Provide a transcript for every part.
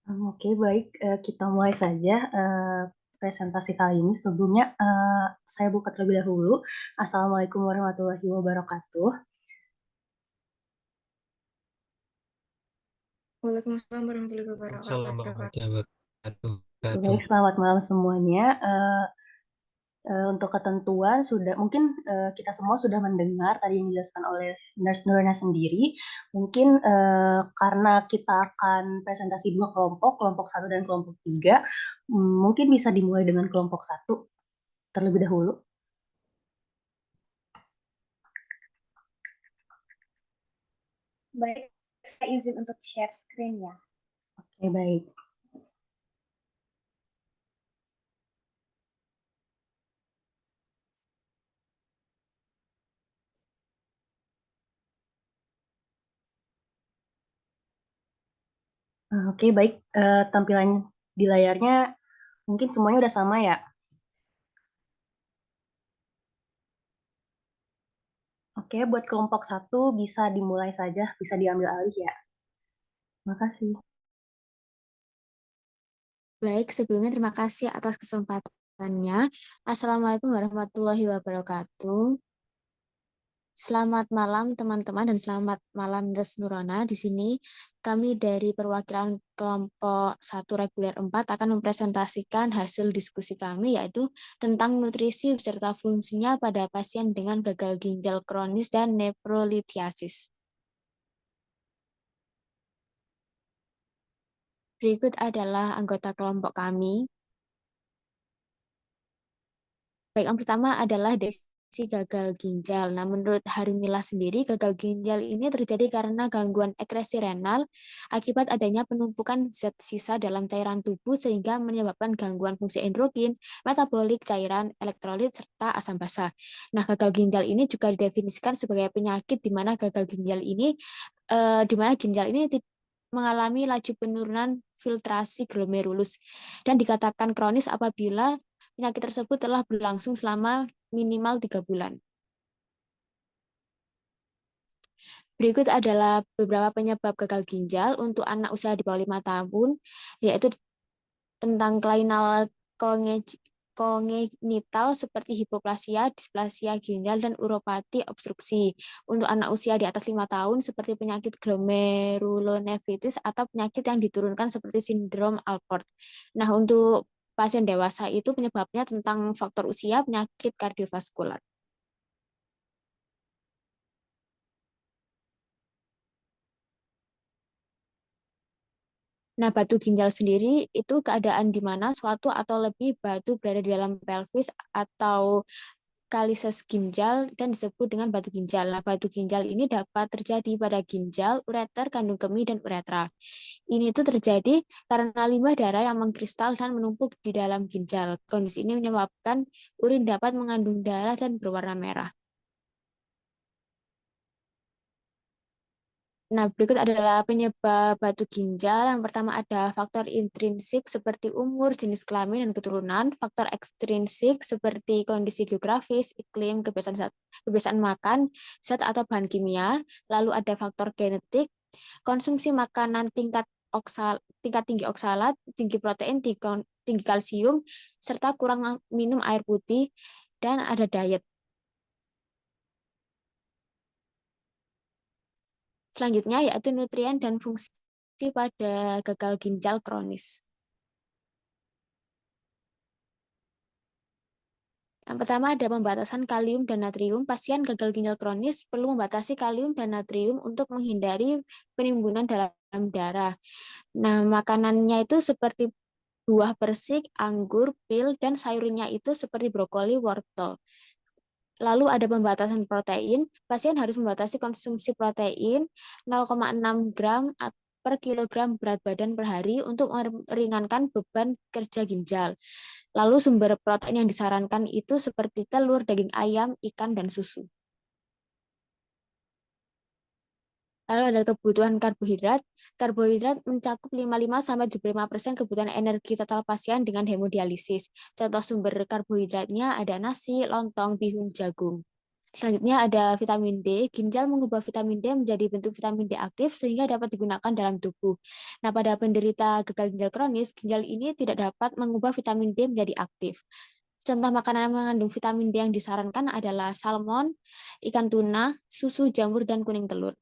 Oke, baik. Kita mulai saja presentasi kali ini. Sebelumnya, saya buka terlebih dahulu. Assalamualaikum warahmatullahi wabarakatuh. Waalaikumsalam warahmatullahi Assalamualaikum wabarakatuh. warahmatullahi Oke, wabarakatuh. baik. Selamat malam semuanya. Untuk ketentuan sudah mungkin kita semua sudah mendengar tadi yang dijelaskan oleh Nurse Nurana sendiri. Mungkin karena kita akan presentasi dua kelompok, kelompok satu dan kelompok tiga, mungkin bisa dimulai dengan kelompok satu terlebih dahulu. Baik, saya izin untuk share screen ya. Oke, baik. Oke, baik. Tampilan di layarnya mungkin semuanya udah sama ya. Oke, buat kelompok satu bisa dimulai saja, bisa diambil alih ya. Makasih. Baik, sebelumnya terima kasih atas kesempatannya. Assalamualaikum warahmatullahi wabarakatuh. Selamat malam teman-teman dan selamat malam Res Nurona. Di sini kami dari perwakilan kelompok 1 reguler 4 akan mempresentasikan hasil diskusi kami yaitu tentang nutrisi beserta fungsinya pada pasien dengan gagal ginjal kronis dan nefrolitiasis. Berikut adalah anggota kelompok kami. Baik, yang pertama adalah definisi gagal ginjal. Nah, menurut Harmila sendiri, gagal ginjal ini terjadi karena gangguan ekresi renal akibat adanya penumpukan zat sisa dalam cairan tubuh sehingga menyebabkan gangguan fungsi endokrin, metabolik, cairan, elektrolit, serta asam basa. Nah, gagal ginjal ini juga didefinisikan sebagai penyakit di mana gagal ginjal ini mengalami laju penurunan filtrasi glomerulus dan dikatakan kronis apabila penyakit tersebut telah berlangsung selama minimal 3 bulan. Berikut adalah beberapa penyebab gagal ginjal untuk anak usia di bawah 5 tahun, yaitu tentang kelainan kongenital seperti hipoplasia, displasia ginjal, dan uropati obstruksi. Untuk anak usia di atas 5 tahun seperti penyakit glomerulonefritis atau penyakit yang diturunkan seperti sindrom Alport. Nah, untuk pasien dewasa itu penyebabnya tentang faktor usia, penyakit kardiovaskular. Nah, batu ginjal sendiri itu keadaan di mana suatu atau lebih batu berada di dalam pelvis atau kalises ginjal dan disebut dengan batu ginjal. Nah, batu ginjal ini dapat terjadi pada ginjal, ureter, kandung kemih, dan uretra. Ini tuh terjadi karena limbah darah yang mengkristal dan menumpuk di dalam ginjal. Kondisi ini menyebabkan urin dapat mengandung darah dan berwarna merah. Nah, berikut adalah penyebab batu ginjal. Yang pertama ada faktor intrinsik seperti umur, jenis kelamin, dan keturunan. Faktor ekstrinsik seperti kondisi geografis, iklim, kebiasaan makan, zat atau bahan kimia. Lalu ada faktor genetik, konsumsi makanan tingkat tinggi oksalat, tinggi protein, tinggi kalsium, serta kurang minum air putih, dan ada diet. Selanjutnya yaitu nutrien dan fungsi pada gagal ginjal kronis. Yang pertama ada pembatasan kalium dan natrium. Pasien gagal ginjal kronis perlu membatasi kalium dan natrium untuk menghindari penimbunan dalam darah. Nah, makanannya itu seperti buah persik, anggur, pil, dan sayurnya itu seperti brokoli, wortel. Lalu ada pembatasan protein. Pasien harus membatasi konsumsi protein 0,6 gram per kilogram berat badan per hari untuk meringankan beban kerja ginjal. Lalu sumber protein yang disarankan itu seperti telur, daging ayam, ikan, dan susu. Lalu ada kebutuhan karbohidrat. Karbohidrat mencakup 55-75% kebutuhan energi total pasien dengan hemodialisis. Contoh sumber karbohidratnya ada nasi, lontong, bihun, jagung. Selanjutnya ada vitamin D. Ginjal mengubah vitamin D menjadi bentuk vitamin D aktif sehingga dapat digunakan dalam tubuh. Nah, pada penderita gagal ginjal kronis, ginjal ini tidak dapat mengubah vitamin D menjadi aktif. Contoh makanan yang mengandung vitamin D yang disarankan adalah salmon, ikan tuna, susu, jamur, dan kuning telur.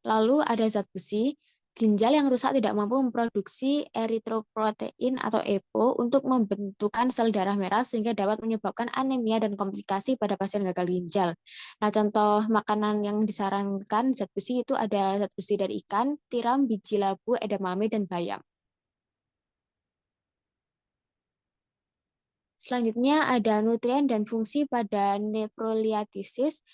Lalu ada zat besi. Ginjal yang rusak tidak mampu memproduksi eritroprotein atau EPO untuk membentukkan sel darah merah sehingga dapat menyebabkan anemia dan komplikasi pada pasien gagal ginjal. Nah, contoh makanan yang disarankan zat besi itu ada zat besi dari ikan, tiram, biji labu, edamame, dan bayam. Selanjutnya ada nutrien dan fungsi pada nefroliatisis.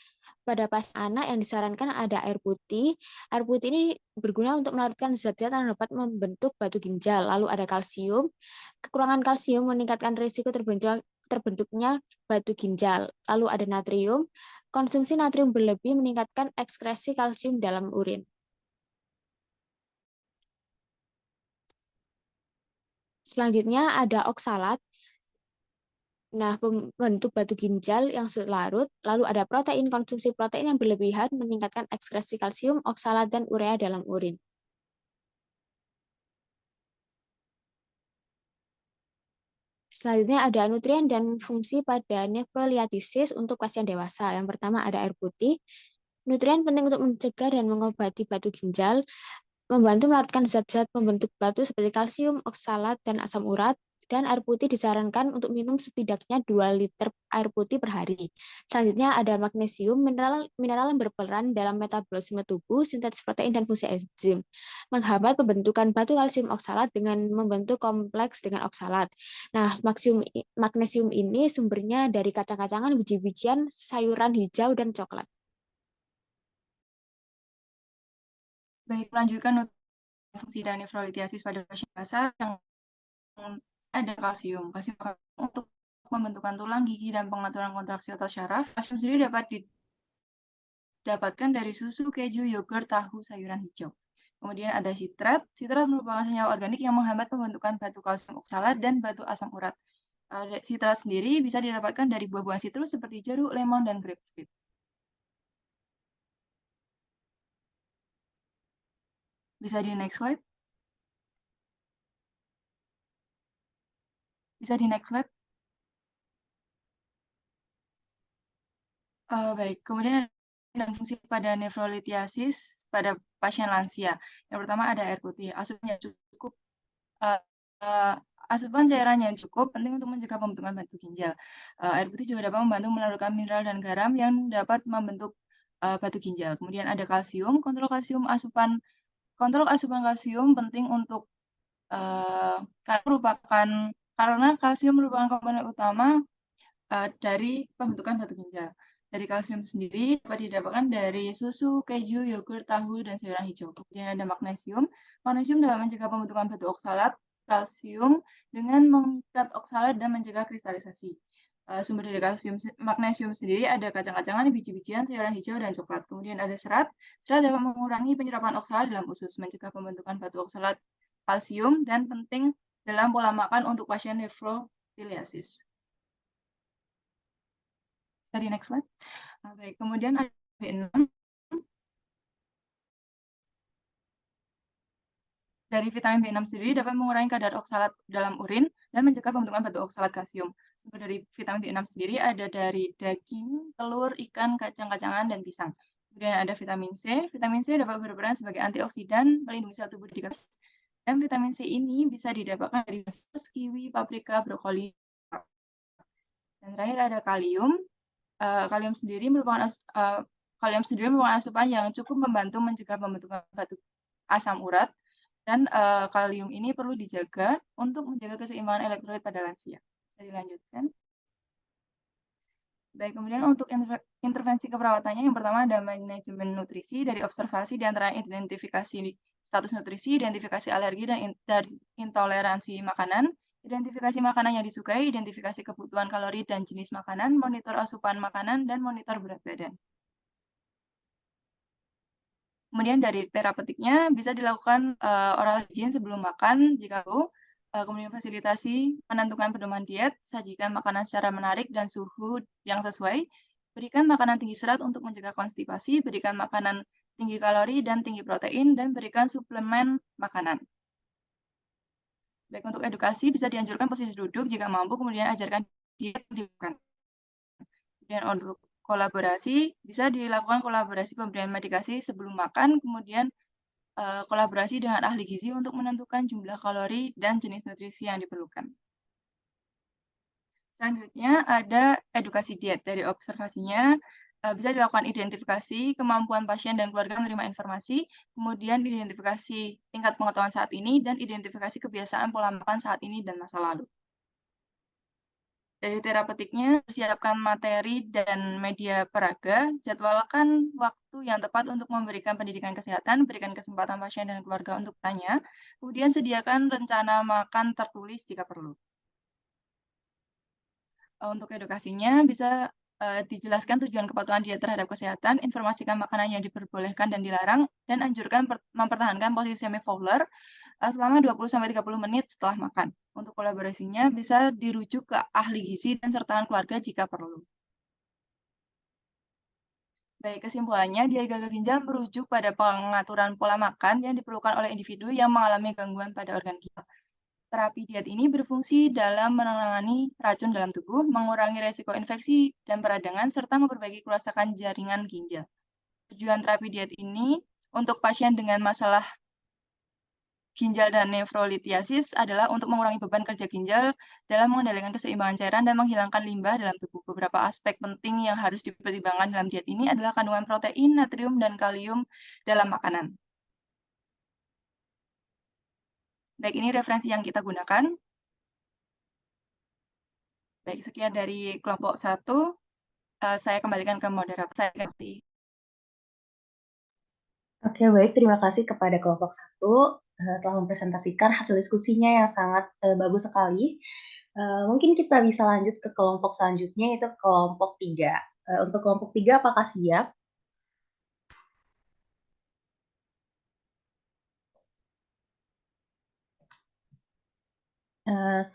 Pada pasien anak yang disarankan ada air putih. Air putih ini berguna untuk melarutkan zat-zat yang dapat membentuk batu ginjal. Lalu ada kalsium. Kekurangan kalsium meningkatkan risiko terbentuknya batu ginjal. Lalu ada natrium. Konsumsi natrium berlebih meningkatkan ekskresi kalsium dalam urin. Selanjutnya ada oksalat. Nah, pembentuk batu ginjal yang sulit larut, lalu ada protein, konsumsi protein yang berlebihan meningkatkan ekskresi kalsium, oksalat, dan urea dalam urin. Selanjutnya ada nutrien dan fungsi pada nefroliatisis untuk pasien dewasa. Yang pertama ada air putih. Nutrien penting untuk mencegah dan mengobati batu ginjal, membantu melarutkan zat-zat pembentuk batu seperti kalsium, oksalat, dan asam urat, dan air putih disarankan untuk minum setidaknya 2 liter air putih per hari. Selanjutnya ada magnesium, mineral yang berperan dalam metabolisme tubuh, sintetis protein, dan fungsi enzim. Menghambat pembentukan batu kalsium oksalat dengan membentuk kompleks dengan oksalat. Nah, magnesium ini sumbernya dari kacang-kacangan, biji-bijian, sayuran hijau, dan coklat. Baik, melanjutkan fungsi dan nefrolitiasis pada pasien dewasa yang ada kalsium. Kalsium untuk pembentukan tulang, gigi, dan pengaturan kontraksi otot syaraf. Kalsium sendiri dapat didapatkan dari susu, keju, yogurt, tahu, sayuran hijau. Kemudian ada sitrat. Sitrat merupakan senyawa organik yang menghambat pembentukan batu kalsium oksalat dan batu asam urat. Sitrat sendiri bisa didapatkan dari buah-buahan sitrus seperti jeruk, lemon, dan grapefruit. Bisa di next slide. Bisa di next slide. Baik, kemudian dan fungsi pada nefrolitiasis pada pasien lansia. Yang pertama ada air putih. Asupan cairan yang cukup penting untuk mencegah pembentukan batu ginjal. Air putih juga dapat membantu melarutkan mineral dan garam yang dapat membentuk batu ginjal. Kemudian ada kalsium. Kontrol asupan kalsium penting untuk karena kalsium merupakan komponen utama dari pembentukan batu ginjal. Dari kalsium sendiri dapat didapatkan dari susu, keju, yogurt, tahu, dan sayuran hijau. Kemudian ada magnesium. Magnesium dapat mencegah pembentukan batu oksalat, kalsium dengan mengikat oksalat dan mencegah kristalisasi. Sumber dari magnesium sendiri ada kacang-kacangan, biji-bijian, sayuran hijau, dan coklat. Kemudian ada serat. Serat dapat mengurangi penyerapan oksalat dalam usus, mencegah pembentukan batu oksalat, kalsium, dan penting dalam pola makan untuk pasien nefrofiliasis. Dari next slide. Baik, kemudian ada B6. Dari vitamin B6 sendiri dapat mengurangi kadar oksalat dalam urin dan mencegah pembentukan batu oksalat kalsium. Sumber dari vitamin B6 sendiri ada dari daging, telur, ikan, kacang-kacangan, dan pisang. Kemudian ada vitamin C. Vitamin C dapat berperan sebagai antioksidan, melindungi sel tubuh dari kanker. Dan vitamin C ini bisa didapatkan dari kiwi, paprika, brokoli. Dan terakhir ada kalium. Kalium sendiri merupakan asupan yang cukup membantu mencegah pembentukan batu asam urat, dan kalium ini perlu dijaga untuk menjaga keseimbangan elektrolit pada lansia. Bisa dilanjutkan. Baik, kemudian untuk intervensi keperawatannya, yang pertama ada manajemen nutrisi. Dari observasi di antara identifikasi status nutrisi, identifikasi alergi, dan intoleransi makanan, identifikasi makanan yang disukai, identifikasi kebutuhan kalori dan jenis makanan, monitor asupan makanan, dan monitor berat badan. Kemudian dari terapeutiknya bisa dilakukan oral hygiene sebelum makan jika perlu, kemudian fasilitasi menentukan pedoman diet, sajikan makanan secara menarik dan suhu yang sesuai, berikan makanan tinggi serat untuk mencegah konstipasi, berikan makanan tinggi kalori dan tinggi protein, dan berikan suplemen makanan. Baik, untuk edukasi bisa dianjurkan posisi duduk jika mampu, kemudian ajarkan diet yang dilakukan. Kemudian untuk kolaborasi, bisa dilakukan kolaborasi pemberian medikasi sebelum makan, kemudian kolaborasi dengan ahli gizi untuk menentukan jumlah kalori dan jenis nutrisi yang diperlukan. Selanjutnya ada edukasi diet. Dari observasinya, bisa dilakukan identifikasi kemampuan pasien dan keluarga menerima informasi, kemudian identifikasi tingkat pengetahuan saat ini, dan identifikasi kebiasaan pola makan saat ini dan masa lalu. Dari terapeutiknya, persiapkan materi dan media peraga, jadwalkan waktu yang tepat untuk memberikan pendidikan kesehatan, berikan kesempatan pasien dan keluarga untuk tanya, kemudian sediakan rencana makan tertulis jika perlu. Untuk edukasinya bisa dijelaskan tujuan kepatuhan diet terhadap kesehatan, informasikan makanan yang diperbolehkan dan dilarang, dan anjurkan mempertahankan posisi semi-fowler selama 20-30 menit setelah makan. Untuk kolaborasinya bisa dirujuk ke ahli gizi dan sertaan keluarga jika perlu. Baik, kesimpulannya, diet gagal ginjal merujuk pada pengaturan pola makan yang diperlukan oleh individu yang mengalami gangguan pada organ ginjal. Terapi diet ini berfungsi dalam menangani racun dalam tubuh, mengurangi resiko infeksi dan peradangan, serta memperbaiki kerusakan jaringan ginjal. Tujuan terapi diet ini untuk pasien dengan masalah ginjal dan nefrolitiasis adalah untuk mengurangi beban kerja ginjal dalam mengendalikan keseimbangan cairan dan menghilangkan limbah dalam tubuh. Beberapa aspek penting yang harus dipertimbangkan dalam diet ini adalah kandungan protein, natrium, dan kalium dalam makanan. Baik, ini referensi yang kita gunakan. Baik, sekian dari kelompok 1. Saya kembalikan ke moderator. Saya ganti. Oke, baik. Terima kasih kepada kelompok 1 telah mempresentasikan hasil diskusinya yang sangat bagus sekali. Mungkin kita bisa lanjut ke kelompok selanjutnya, yaitu kelompok 3. Untuk kelompok 3, apakah siap?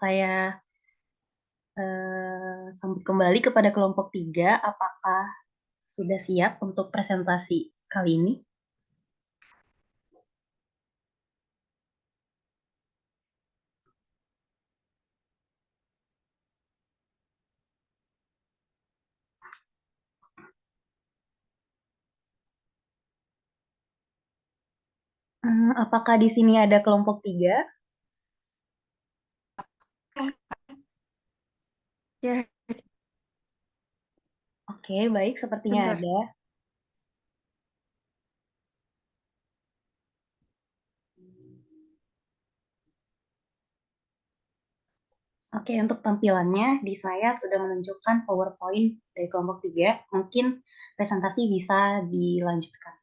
Saya sambut kembali kepada kelompok 3. Apakah sudah siap untuk presentasi kali ini? Apakah di sini ada kelompok 3? Ya, Oke, baik. Sepertinya bentar. ada. Oke, untuk tampilannya di saya sudah menunjukkan PowerPoint dari kelompok 3. Mungkin presentasi bisa dilanjutkan.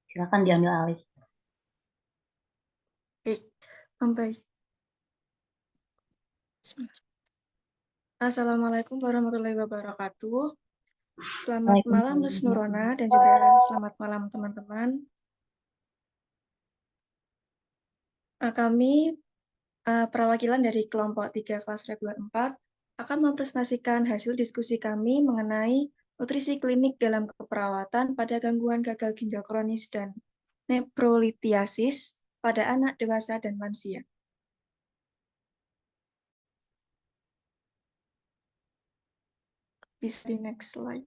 Silakan diambil alih. Baik, baik. Assalamualaikum warahmatullahi wabarakatuh. Selamat malam Nus Nurona dan juga selamat malam teman-teman. Kami perwakilan dari kelompok 3 kelas reguler 4 akan mempresentasikan hasil diskusi kami mengenai nutrisi klinik dalam keperawatan pada gangguan gagal ginjal kronis dan nefrolitiasis pada anak, dewasa, dan lansia. Bisa di next slide.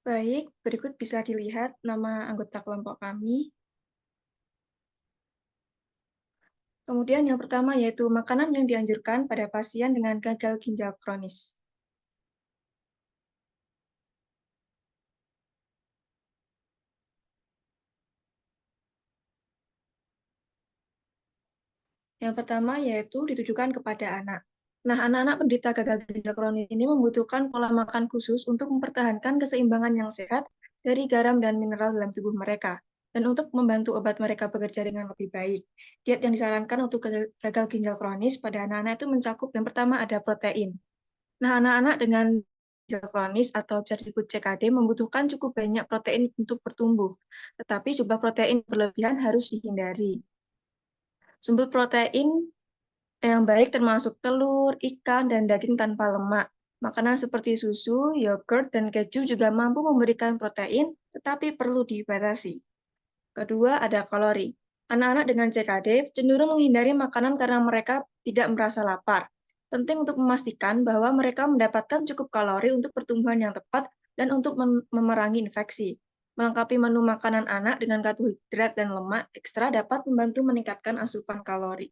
Baik, berikut bisa dilihat nama anggota kelompok kami. Kemudian yang pertama yaitu makanan yang dianjurkan pada pasien dengan gagal ginjal kronis. Yang pertama yaitu ditujukan kepada anak. Nah, anak-anak penderita gagal ginjal kronis ini membutuhkan pola makan khusus untuk mempertahankan keseimbangan yang sehat dari garam dan mineral dalam tubuh mereka, dan untuk membantu obat mereka bekerja dengan lebih baik. Diet yang disarankan untuk gagal ginjal kronis pada anak-anak itu mencakup yang pertama ada protein. Nah, anak-anak dengan ginjal kronis atau bisa disebut CKD membutuhkan cukup banyak protein untuk bertumbuh, tetapi jumlah protein berlebihan harus dihindari. Sumber protein yang baik termasuk telur, ikan, dan daging tanpa lemak. Makanan seperti susu, yogurt, dan keju juga mampu memberikan protein, tetapi perlu dibatasi. Kedua, ada kalori. Anak-anak dengan CKD cenderung menghindari makanan karena mereka tidak merasa lapar. Penting untuk memastikan bahwa mereka mendapatkan cukup kalori untuk pertumbuhan yang tepat dan untuk memerangi infeksi. Melengkapi menu makanan anak dengan karbohidrat dan lemak ekstra dapat membantu meningkatkan asupan kalori.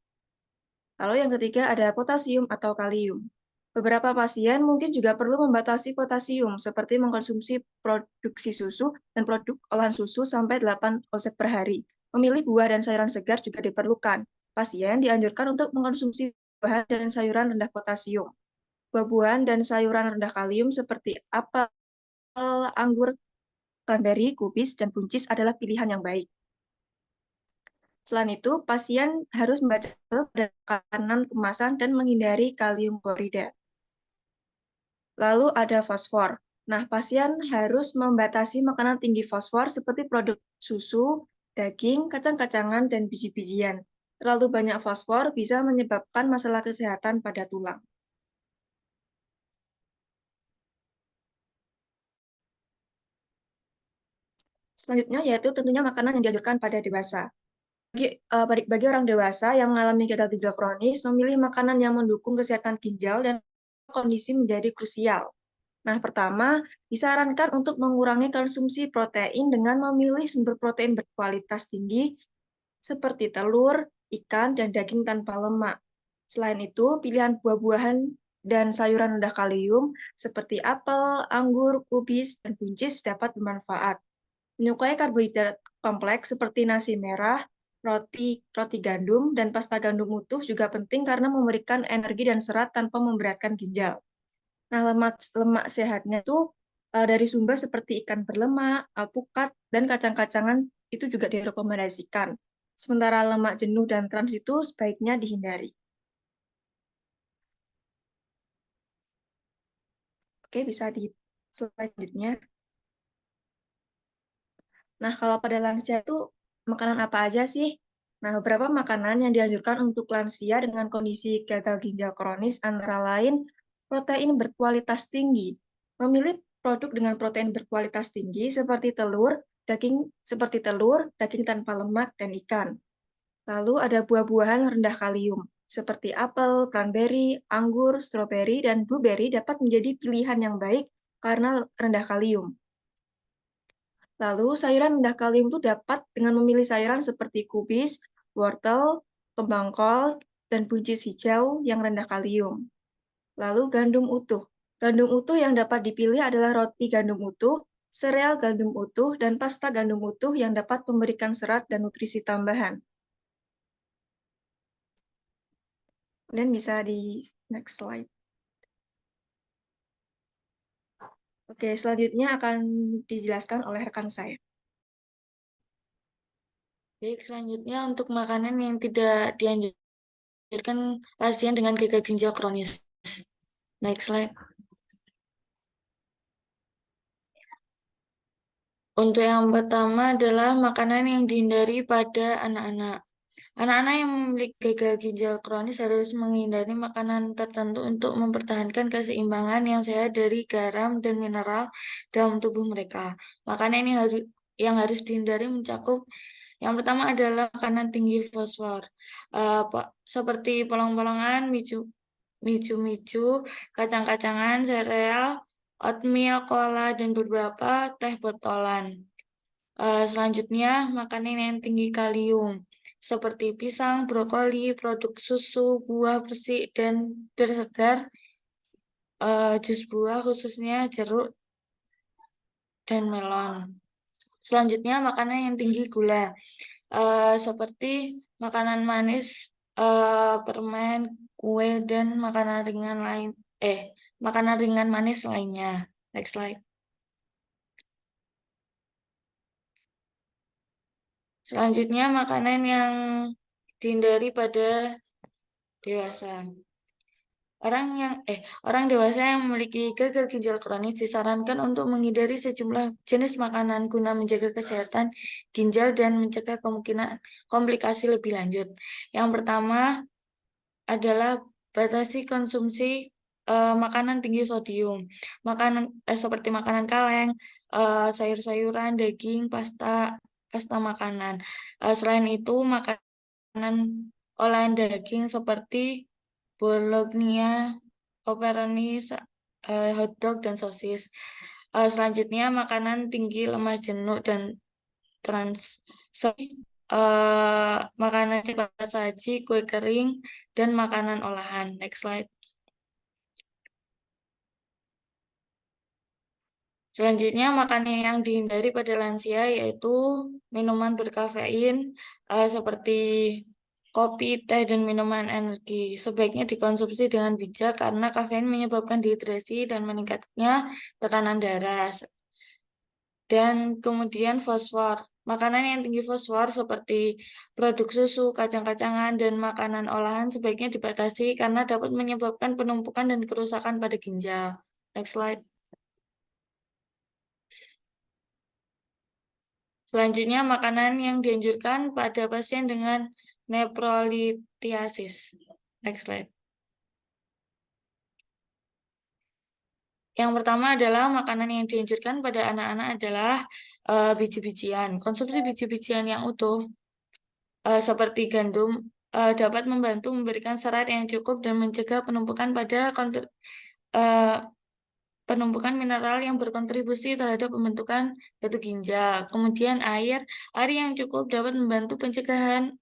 Lalu yang ketiga ada potasium atau kalium. Beberapa pasien mungkin juga perlu membatasi potasium, seperti mengkonsumsi produksi susu dan produk olahan susu sampai 8 ounce per hari. Memilih buah dan sayuran segar juga diperlukan. Pasien dianjurkan untuk mengkonsumsi buah dan sayuran rendah potasium. Buah-buahan dan sayuran rendah kalium seperti apel, anggur, cranberry, kubis, dan buncis adalah pilihan yang baik. Selain itu, pasien harus membaca pada makanan kemasan dan menghindari kalium klorida. Lalu ada fosfor. Nah, pasien harus membatasi makanan tinggi fosfor seperti produk susu, daging, kacang-kacangan, dan biji-bijian. Terlalu banyak fosfor bisa menyebabkan masalah kesehatan pada tulang. Selanjutnya yaitu tentunya makanan yang dianjurkan pada dewasa. Bagi orang dewasa yang mengalami gagal ginjal kronis, memilih makanan yang mendukung kesehatan ginjal dan kondisi menjadi krusial. Nah, pertama, disarankan untuk mengurangi konsumsi protein dengan memilih sumber protein berkualitas tinggi seperti telur, ikan, dan daging tanpa lemak. Selain itu, pilihan buah-buahan dan sayuran rendah kalium seperti apel, anggur, kubis, dan buncis dapat bermanfaat. Menyukai karbohidrat kompleks seperti nasi merah, roti gandum, dan pasta gandum utuh juga penting karena memberikan energi dan serat tanpa memberatkan ginjal. Nah, lemak sehatnya itu dari sumber seperti ikan berlemak, alpukat, dan kacang-kacangan itu juga direkomendasikan. Sementara lemak jenuh dan trans itu sebaiknya dihindari. Oke, bisa di slide selanjutnya. Nah, kalau pada lansia itu makanan apa aja sih? Nah, beberapa makanan yang dianjurkan untuk lansia dengan kondisi gagal ginjal kronis antara lain protein berkualitas tinggi. Memilih produk dengan protein berkualitas tinggi seperti telur, daging tanpa lemak, dan ikan. Lalu ada buah-buahan rendah kalium, seperti apel, cranberry, anggur, stroberi, dan blueberry dapat menjadi pilihan yang baik karena rendah kalium. Lalu sayuran rendah kalium itu dapat dengan memilih sayuran seperti kubis, wortel, kembang kol, dan buncis hijau yang rendah kalium. Lalu gandum utuh. Gandum utuh yang dapat dipilih adalah roti gandum utuh, sereal gandum utuh, dan pasta gandum utuh yang dapat memberikan serat dan nutrisi tambahan. Dan bisa di next slide. Oke, selanjutnya akan dijelaskan oleh rekan saya. Baik, selanjutnya untuk makanan yang tidak dianjurkan pasien dengan gagal ginjal kronis. Next slide. Untuk yang pertama adalah makanan yang dihindari pada anak-anak. Anak-anak yang memiliki gagal ginjal kronis harus menghindari makanan tertentu untuk mempertahankan keseimbangan yang sehat dari garam dan mineral dalam tubuh mereka. Makanan yang harus dihindari mencakup yang pertama adalah makanan tinggi fosfor, seperti polong-polongan, micu-micu, kacang-kacangan, sereal, oatmeal, cola, dan beberapa teh botolan. Selanjutnya, makanan yang tinggi kalium, seperti pisang, brokoli, produk susu, buah bersih, dan bersegar, jus buah khususnya jeruk dan melon. Selanjutnya, makanan yang tinggi gula, seperti makanan manis, permen, kue, dan makanan ringan manis lainnya. Next slide. Selanjutnya, makanan yang dihindari pada dewasa. Orang dewasa yang memiliki gagal ginjal kronis disarankan untuk menghindari sejumlah jenis makanan guna menjaga kesehatan ginjal dan mencegah kemungkinan komplikasi lebih lanjut. Yang pertama adalah batasi konsumsi makanan tinggi sodium, seperti makanan kaleng, sayur-sayuran, daging, pasta makanan. Selain itu, makanan olahan daging seperti Bologna, pepperoni, hotdog, dan sosis. Selanjutnya, makanan tinggi lemak jenuh dan trans, makanan cepat saji, kue kering, dan makanan olahan. Next slide. Selanjutnya, makanan yang dihindari pada lansia yaitu minuman berkafein seperti kopi, teh, dan minuman energi. Sebaiknya dikonsumsi dengan bijak karena kafein menyebabkan dehidrasi dan meningkatnya tekanan darah. Dan kemudian fosfor. Makanan yang tinggi fosfor seperti produk susu, kacang-kacangan, dan makanan olahan sebaiknya dibatasi karena dapat menyebabkan penumpukan dan kerusakan pada ginjal. Next slide. Selanjutnya, makanan yang dianjurkan pada pasien dengan nefrolithiasis. Next slide. Yang pertama adalah makanan yang dianjurkan pada anak-anak adalah biji-bijian. Konsumsi biji-bijian yang utuh seperti gandum dapat membantu memberikan serat yang cukup dan mencegah penumpukan mineral yang berkontribusi terhadap pembentukan batu ginjal. Kemudian air yang cukup dapat membantu pencegahan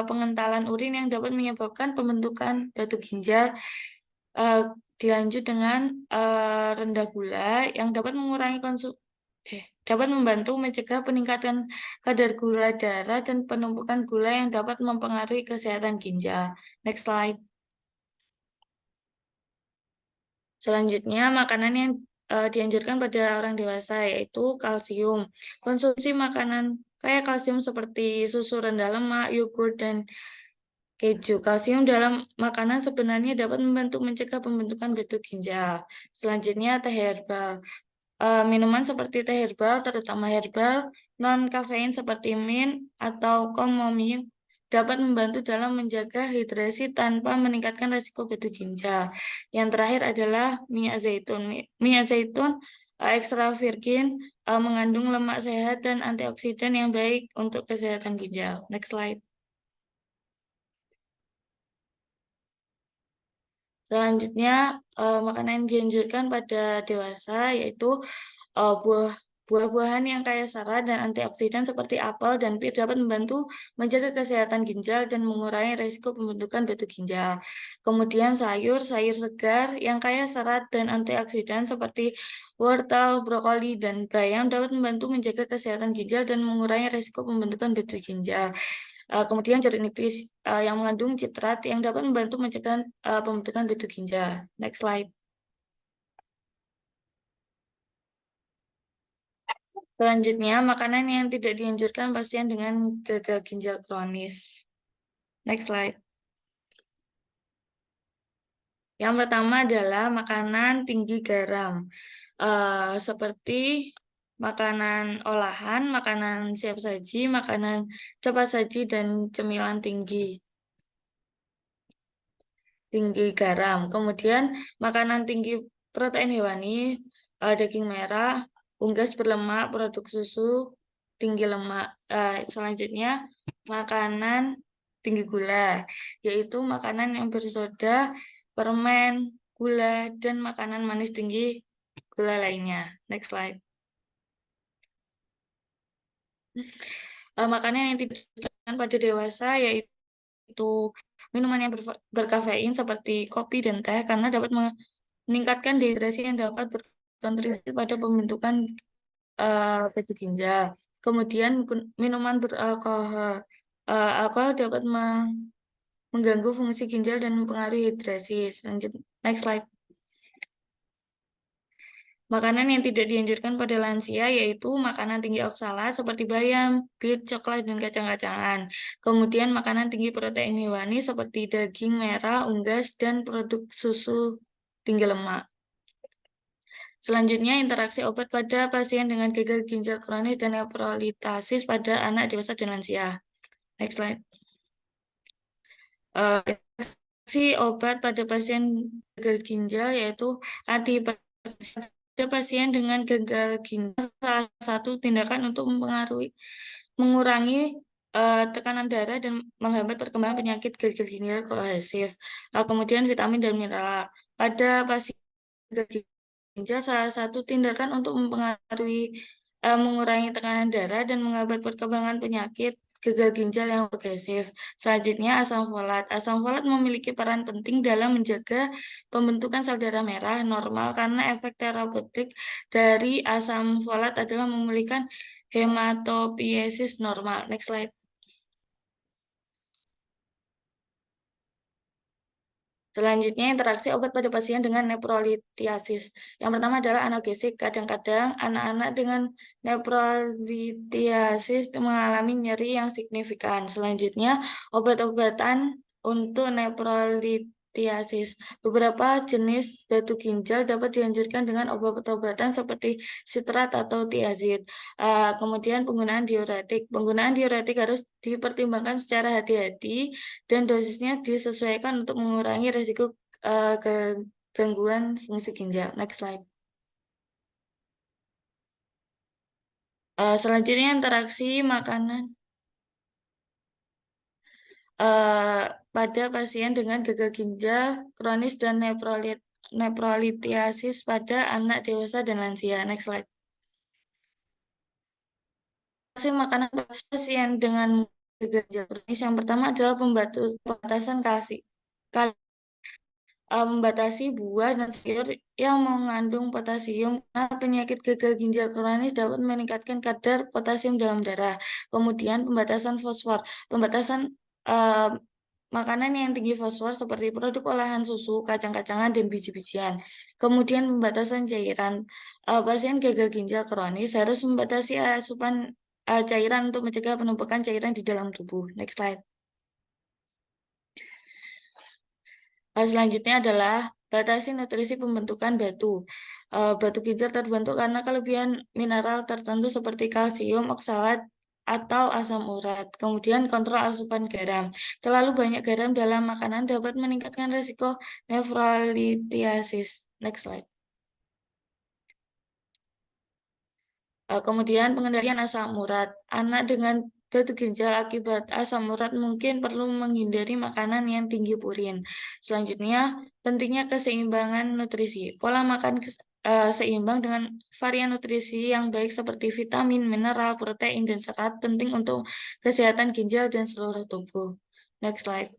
pengentalan urin yang dapat menyebabkan pembentukan batu ginjal. Dilanjut dengan rendah gula yang dapat mengurangi dapat membantu mencegah peningkatan kadar gula darah dan penumpukan gula yang dapat mempengaruhi kesehatan ginjal. Next slide. Selanjutnya, makanan yang dianjurkan pada orang dewasa yaitu kalsium. Konsumsi makanan kaya kalsium seperti susu rendah lemak, yogurt, dan keju. Kalsium dalam makanan sebenarnya dapat membantu mencegah pembentukan batu ginjal. Selanjutnya, teh herbal. Minuman seperti teh herbal, terutama herbal, non-kafein seperti mint atau chamomile, dapat membantu dalam menjaga hidrasi tanpa meningkatkan risiko batu ginjal. Yang terakhir adalah minyak zaitun. Minyak zaitun extra virgin mengandung lemak sehat dan antioksidan yang baik untuk kesehatan ginjal. Next slide. Selanjutnya, makanan yang dianjurkan pada dewasa yaitu buah-buahan yang kaya serat dan antioksidan seperti apel dan pir dapat membantu menjaga kesehatan ginjal dan mengurangi risiko pembentukan batu ginjal. Kemudian sayur segar yang kaya serat dan antioksidan seperti wortel, brokoli, dan bayam dapat membantu menjaga kesehatan ginjal dan mengurangi risiko pembentukan batu ginjal. Kemudian jeruk nipis yang mengandung citrat yang dapat membantu mencegah pembentukan batu ginjal. Next slide. Selanjutnya, makanan yang tidak dianjurkan pasien dengan gagal ginjal kronis. Next slide. Yang pertama adalah makanan tinggi garam, seperti makanan olahan, makanan siap saji, makanan cepat saji, dan cemilan tinggi garam. Kemudian makanan tinggi protein hewani, daging merah, unggas berlemak, produk susu, tinggi lemak. Selanjutnya makanan tinggi gula, yaitu makanan yang bersoda, permen, gula, dan makanan manis tinggi gula lainnya. Next slide. Makanan yang tidak dianjurkan pada dewasa yaitu minuman yang berkafein seperti kopi dan teh karena dapat meningkatkan dehidrasi yang dapat berkontribusi pada pembentukan batu ginjal. Kemudian minuman beralkohol. Alkohol dapat mengganggu fungsi ginjal dan mempengaruhi hidrasi. Next slide. Makanan yang tidak dianjurkan pada lansia yaitu makanan tinggi oksalat seperti bayam, bir, coklat, dan kacang-kacangan. Kemudian makanan tinggi protein hewani seperti daging merah, unggas, dan produk susu tinggi lemak. Selanjutnya, interaksi obat pada pasien dengan gagal ginjal kronis dan nephroditasis pada anak dewasa dan lansia. Next slide. Interaksi obat pada pasien gagal ginjal yaitu antihipertensi pada pasien dengan gagal ginjal salah satu tindakan untuk mengurangi tekanan darah dan menghambat perkembangan penyakit gagal ginjal kohesif. Kemudian vitamin dan mineral pada pasien gagal ginjal salah satu tindakan untuk mengurangi tekanan darah dan menghambat perkembangan penyakit gagal ginjal yang progresif. Selanjutnya, asam folat. Asam folat memiliki peran penting dalam menjaga pembentukan sel darah merah normal karena efek terapeutik dari asam folat adalah memulihkan hematopoiesis normal. Next slide. Selanjutnya, interaksi obat pada pasien dengan nephroditiasis. Yang pertama adalah analgesik. Kadang-kadang anak-anak dengan nephroditiasis mengalami nyeri yang signifikan. Selanjutnya, obat-obatan untuk nephroditiasis. Beberapa jenis batu ginjal dapat dianjurkan dengan obat-obatan seperti sitrat atau tiazid. Kemudian penggunaan diuretik. Penggunaan diuretik harus dipertimbangkan secara hati-hati dan dosisnya disesuaikan untuk mengurangi risiko gangguan fungsi ginjal. Next slide. Selanjutnya interaksi makanan pada pasien dengan gagal ginjal kronis dan nephrolitiasis pada anak dewasa dan lansia. Next slide. Interaksi makanan pada pasien dengan gagal ginjal kronis yang pertama adalah pembatasan kalsium. Membatasi buah dan sayur yang mengandung potasium karena penyakit gagal ginjal kronis dapat meningkatkan kadar potasium dalam darah. Kemudian pembatasan fosfor, pembatasan makanan yang tinggi fosfor seperti produk olahan susu, kacang-kacangan, dan biji-bijian. Kemudian pembatasan cairan, pasien gagal ginjal kronis harus membatasi asupan cairan untuk mencegah penumpukan cairan di dalam tubuh. Next slide. Selanjutnya adalah batasi nutrisi pembentukan batu. Batu ginjal terbentuk karena kelebihan mineral tertentu seperti kalsium, oksalat, atau asam urat. Kemudian kontrol asupan garam. Terlalu banyak garam dalam makanan dapat meningkatkan risiko nephrolitiasis. Next slide. Kemudian pengendalian asam urat. Anak dengan batu ginjal akibat asam urat mungkin perlu menghindari makanan yang tinggi purin. Selanjutnya, pentingnya keseimbangan nutrisi. Pola makan seimbang dengan varian nutrisi yang baik seperti vitamin, mineral, protein, dan serat penting untuk kesehatan ginjal dan seluruh tubuh. Next slide.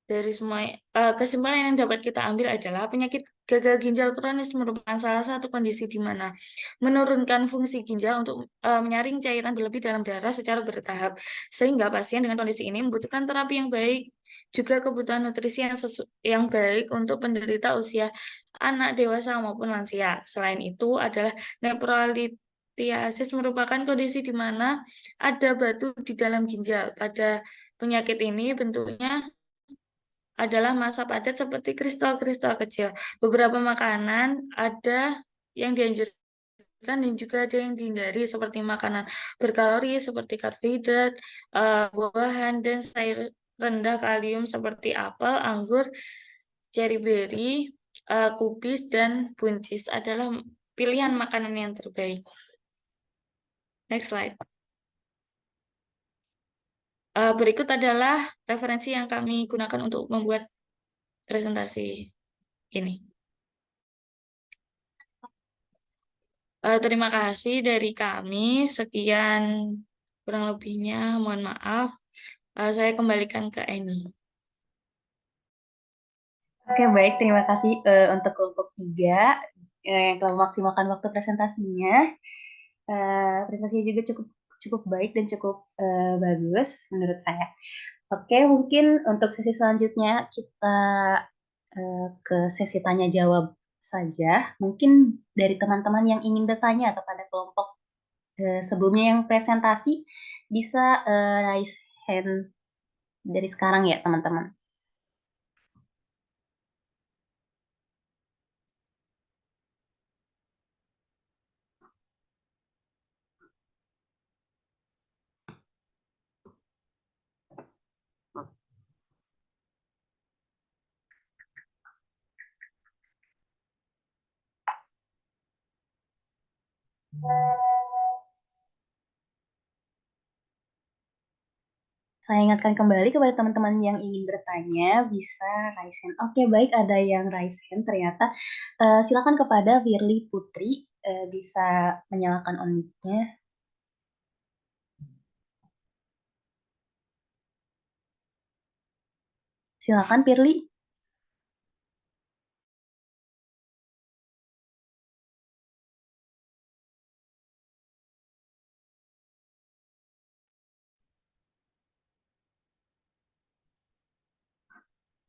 Dari semua kesimpulan yang dapat kita ambil adalah penyakit gagal ginjal kronis merupakan salah satu kondisi di mana menurunkan fungsi ginjal untuk menyaring cairan berlebih dalam darah secara bertahap, sehingga pasien dengan kondisi ini membutuhkan terapi yang baik, juga kebutuhan nutrisi yang baik untuk penderita usia anak dewasa maupun lansia. Selain itu adalah nephrolitiasis merupakan kondisi di mana ada batu di dalam ginjal. Pada penyakit ini bentuknya adalah massa padat seperti kristal-kristal kecil. Beberapa makanan ada yang dianjurkan dan juga ada yang dihindari seperti makanan berkalori seperti karbohidrat, buah-buahan, dan sayur rendah kalium seperti apel, anggur, cherry berry, kubis, dan buncis adalah pilihan makanan yang terbaik. Next slide. Berikut adalah referensi yang kami gunakan untuk membuat presentasi ini. Terima kasih dari kami. Sekian kurang lebihnya, mohon maaf. Saya kembalikan ke Eni. Oke, baik. Terima kasih untuk kelompok 3 yang telah memaksimalkan waktu presentasinya. Presentasinya juga cukup baik dan cukup bagus menurut saya. Oke, mungkin untuk sesi selanjutnya kita ke sesi tanya jawab saja. Mungkin dari teman-teman yang ingin bertanya kepada kelompok sebelumnya yang presentasi bisa raise hand dari sekarang ya, teman-teman. Saya ingatkan kembali kepada teman-teman yang ingin bertanya, bisa raise hand. Oke, baik, ada yang raise hand ternyata. Silakan kepada Firly Putri, bisa menyalakan on mic-nya. Silakan, Firly.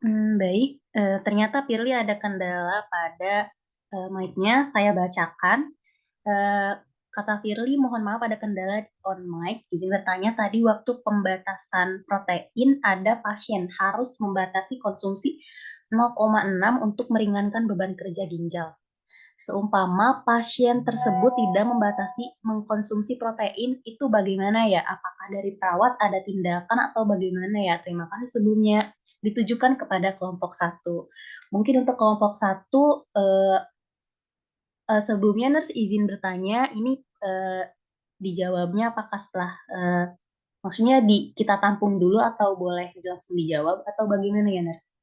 Baik, ternyata Firly ada kendala pada mic-nya. Saya bacakan. Eh, Kata Firly, mohon maaf ada kendala on mic. Izin bertanya, tadi waktu pembatasan protein ada pasien harus membatasi konsumsi 0,6 untuk meringankan beban kerja ginjal. Seumpama pasien tersebut tidak membatasi mengkonsumsi protein, itu bagaimana ya? Apakah dari perawat ada tindakan atau bagaimana ya? Terima kasih sebelumnya. Ditujukan kepada kelompok 1. Mungkin untuk kelompok 1, sebelumnya nurse izin bertanya, ini dijawabnya apakah setelah, maksudnya kita tampung dulu atau boleh langsung dijawab atau bagaimana ya nurse?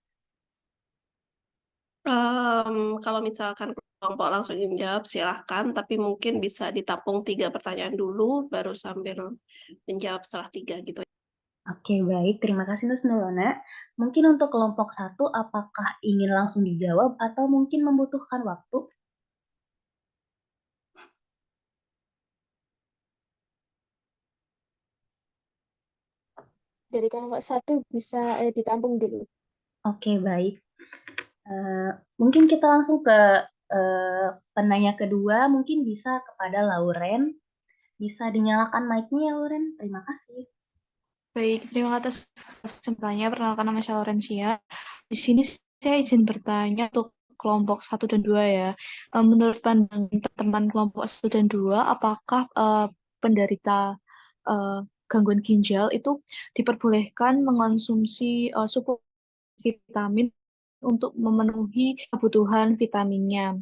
Kalau misalkan kelompok langsung menjawab silahkan, tapi mungkin bisa ditampung 3 pertanyaan dulu, baru sambil menjawab setelah 3 gitu. Oke, baik. Terima kasih, Nus Nurona. Mungkin untuk kelompok 1, apakah ingin langsung dijawab atau mungkin membutuhkan waktu? Dari kelompok 1 bisa ditampung dulu. Oke, baik. Mungkin kita langsung ke penanya kedua, mungkin bisa kepada Lauren. Bisa dinyalakan mic-nya ya, Lauren. Terima kasih. Baik, terima kasih atas kesempatannya. Perkenalkan nama saya Laurencia. Di sini saya izin bertanya untuk kelompok 1 dan 2 ya. Menurut pandangan teman kelompok 1 dan 2, apakah penderita gangguan ginjal itu diperbolehkan mengonsumsi suplemen vitamin untuk memenuhi kebutuhan vitaminnya?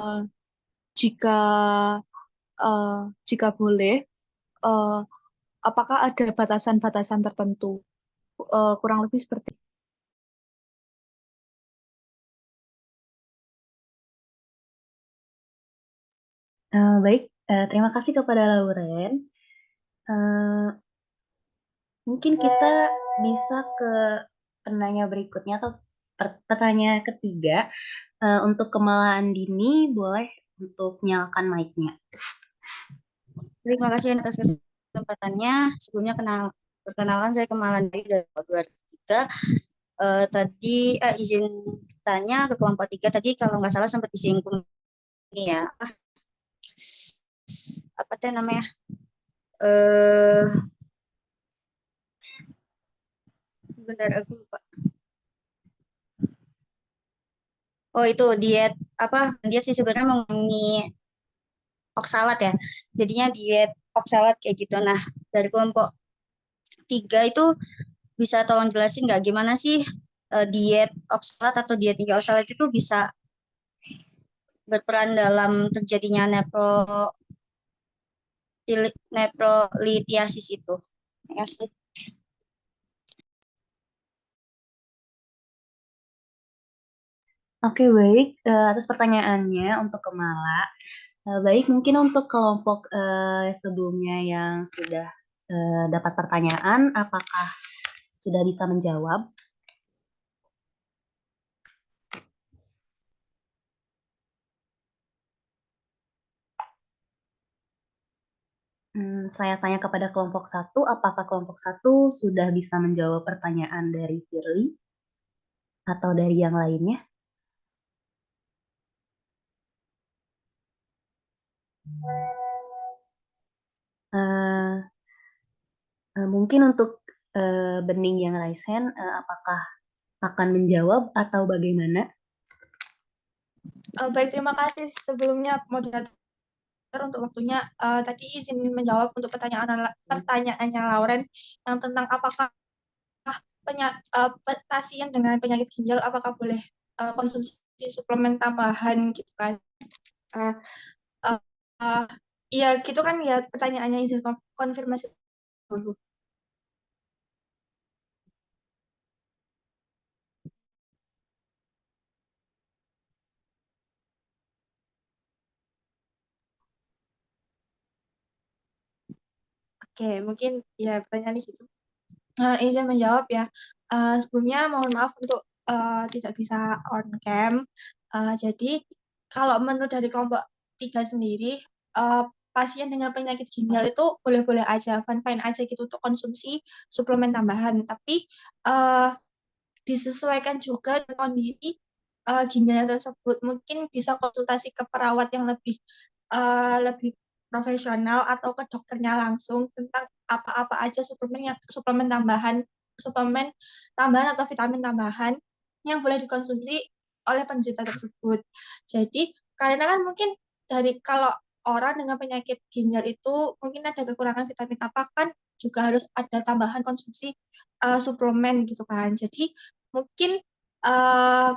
Eh, jika jika boleh, eh, apakah ada batasan-batasan tertentu? Kurang lebih seperti itu. Baik, terima kasih kepada Lauren. Mungkin kita bisa ke penanya berikutnya atau pertanyaan ketiga. Untuk Kemala Andini, boleh untuk nyalakan mic-nya. Terima kasih atas kesempatannya. Sebelumnya perkenalkan saya Kemala Andini dari kelompok 2 tadi izin tanya ke kelompok 3 tadi kalau nggak salah sempat disinggung ini ya. Apa teh namanya? Bentar aku lupa. Oh itu diet apa? Diet sih sebenarnya mengurangi oksalat ya. Jadinya diet oksalat kayak gitu. Nah, dari kelompok 3 itu bisa tolong jelasin nggak gimana sih diet oksalat atau diet tinggi oksalat itu bisa berperan dalam terjadinya neprolitiasis itu. Terima kasih. Oke, baik. Atas pertanyaannya untuk Kemala. Baik, mungkin untuk kelompok sebelumnya yang sudah dapat pertanyaan, apakah sudah bisa menjawab? Saya tanya kepada kelompok 1, apakah kelompok 1 sudah bisa menjawab pertanyaan dari Firly atau dari yang lainnya? Eh, Mungkin untuk Bening yang raise hand, apakah akan menjawab atau bagaimana? Baik, terima kasih sebelumnya moderator untuk waktunya. Tadi izin menjawab untuk pertanyaannya Lauren yang tentang apakah pasien dengan penyakit ginjal apakah boleh konsumsi suplemen tambahan gitu kan. Uh, uh, uh, ya gitu kan ya pertanyaannya, izin konfirmasi dulu. Oke, mungkin ya pertanyaannya gitu. Izin menjawab ya. Sebelumnya mohon maaf untuk tidak bisa on cam. Jadi kalau menurut dari kelompok 3 sendiri, pasien dengan penyakit ginjal itu boleh-boleh aja, fine-fine aja gitu untuk konsumsi suplemen tambahan. Tapi disesuaikan juga dengan kondisi ginjalnya tersebut. Mungkin bisa konsultasi ke perawat yang lebih profesional atau ke dokternya langsung tentang apa-apa aja suplemen tambahan atau vitamin tambahan yang boleh dikonsumsi oleh penderita tersebut. Jadi karena kan mungkin kalau orang dengan penyakit ginjal itu mungkin ada kekurangan vitamin apa kan juga harus ada tambahan konsumsi suplemen gitu kan. Jadi mungkin uh,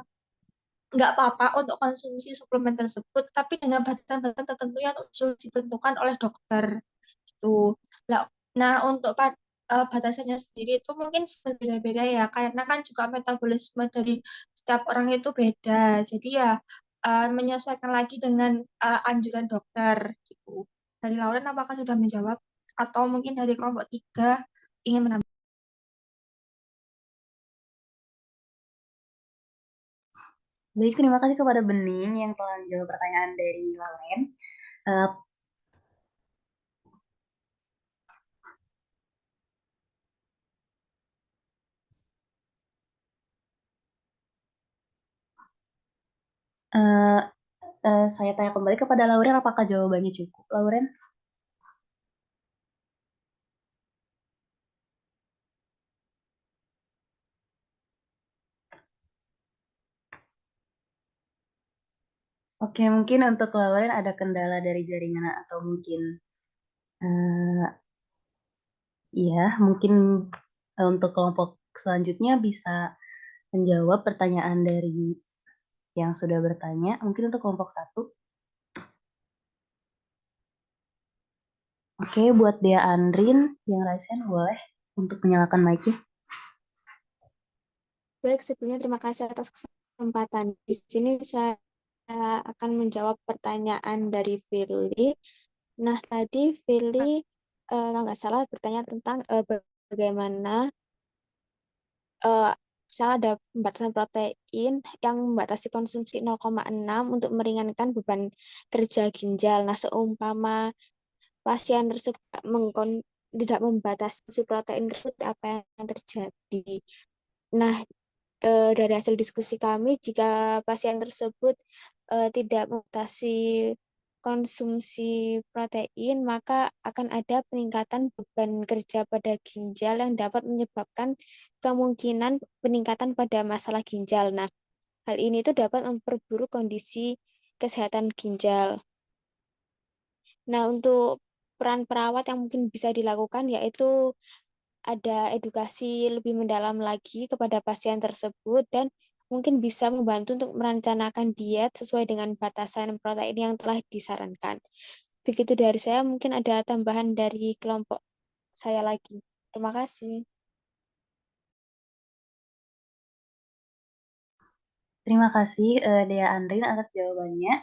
nggak apa-apa untuk konsumsi suplemen tersebut, tapi dengan batasan-batasan tertentu yang sudah ditentukan oleh dokter gitu. Nah, untuk batasannya sendiri itu mungkin berbeda-beda ya, karena kan juga metabolisme dari setiap orang itu beda. Jadi ya menyesuaikan lagi dengan anjuran dokter gitu. Dari Lauren, apakah sudah menjawab? Atau mungkin dari kelompok 3 ingin menambah? Baik, terima kasih kepada Bening yang telah menjawab pertanyaan dari Lauren. Uh, uh, saya tanya kembali kepada Lauren, apakah jawabannya cukup, Lauren? Oke, mungkin untuk Lauren ada kendala dari jaringan atau mungkin ya, mungkin untuk kelompok selanjutnya bisa menjawab pertanyaan dari yang sudah bertanya. Mungkin untuk kelompok 1. Oke, buat Dea Andrin yang raise hand boleh untuk menyalakan mic-nya. Baik, sebelumnya terima kasih atas kesempatan. Di sini saya akan menjawab pertanyaan dari Firly. Nah, tadi Firly kalau nggak salah bertanya tentang bagaimana misalnya ada pembatasan protein yang membatasi konsumsi 0,6 untuk meringankan beban kerja ginjal. Nah, seumpama pasien tersebut tidak membatasi protein tersebut, apa yang terjadi? Nah, dari hasil diskusi kami, jika pasien tersebut tidak membatasi konsumsi protein, maka akan ada peningkatan beban kerja pada ginjal yang dapat menyebabkan kemungkinan peningkatan pada masalah ginjal. Nah, hal ini itu dapat memperburuk kondisi kesehatan ginjal. Nah, untuk peran perawat yang mungkin bisa dilakukan yaitu ada edukasi lebih mendalam lagi kepada pasien tersebut dan mungkin bisa membantu untuk merencanakan diet sesuai dengan batasan protein yang telah disarankan. Begitu dari saya, mungkin ada tambahan dari kelompok saya lagi. Terima kasih. Terima kasih Dea Andrin atas jawabannya.